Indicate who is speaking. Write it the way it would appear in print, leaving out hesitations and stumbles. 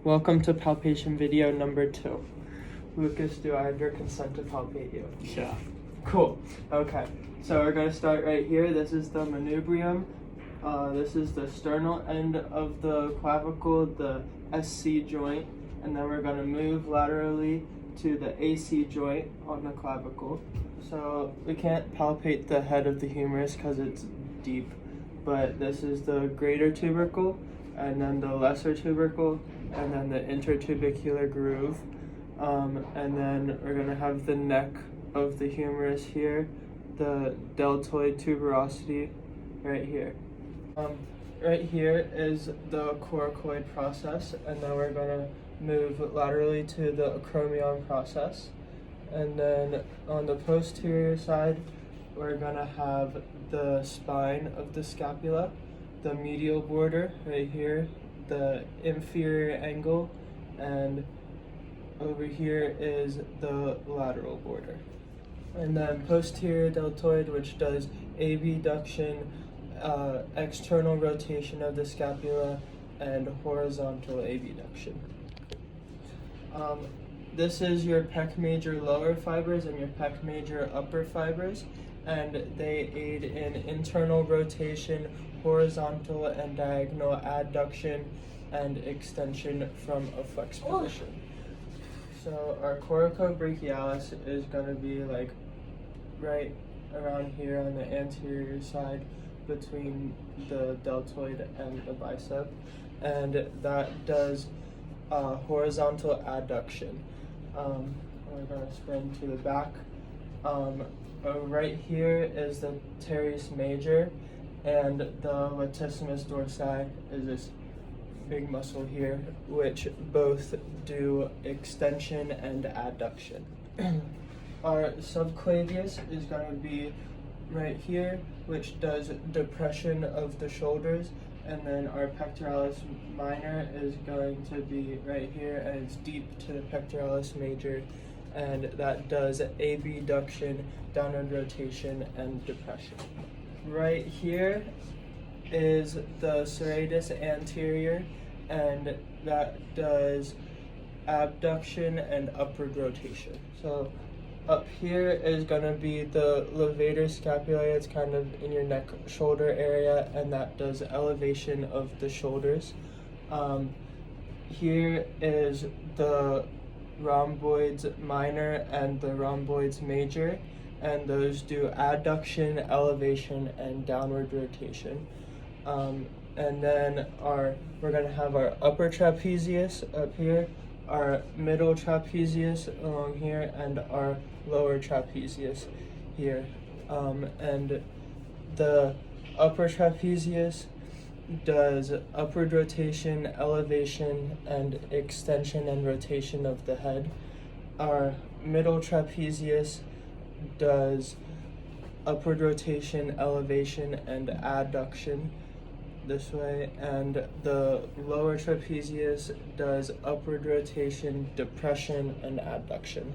Speaker 1: Welcome to palpation video number 2. Lucas, do I have your consent to palpate you?
Speaker 2: Yeah.
Speaker 1: Cool. Okay. So we're going to start right here. This is the manubrium. This is the sternal end of the clavicle, the SC joint. And then we're going to move laterally to the AC joint on the clavicle. So we can't palpate the head of the humerus because it's deep. But this is the greater tubercle, and then the lesser tubercle, and then the intertubercular groove. And then we're going to have the neck of the humerus here, the deltoid tuberosity right here. Right here is the coracoid process, and then we're going to move laterally to the acromion process. And then on the posterior side, we're going to have the spine of the scapula, the medial border right here, the inferior angle, and over here is the lateral border. And then posterior deltoid, which does abduction, external rotation of the scapula, and horizontal abduction. This is your pec major lower fibers and your pec major upper fibers, and they aid in internal rotation, horizontal and diagonal adduction, and extension from a flex position. So our coracobrachialis is going to be like right around here on the anterior side between the deltoid and the bicep, and that does horizontal adduction. We're going to spin to the back. Right here is the teres major, and the latissimus dorsi is this big muscle here, which both do extension and adduction. Our subclavius is going to be right here, which does depression of the shoulders, and then our pectoralis minor is going to be right here, and it's deep to the pectoralis major, and that does abduction, downward rotation, and depression. Right here is the serratus anterior, and that does abduction and upward rotation. So up here is going to be the levator scapulae. It's kind of in your neck shoulder area, and that does elevation of the shoulders. Here is the rhomboids minor and the rhomboids major, and those do adduction, elevation, and downward rotation. And then we're going to have our upper trapezius up here, our middle trapezius along here, and our lower trapezius here. And the upper trapezius does upward rotation, elevation, and extension and rotation of the head. Our middle trapezius does upward rotation, elevation, and adduction this way, and the lower trapezius does upward rotation, depression, and adduction.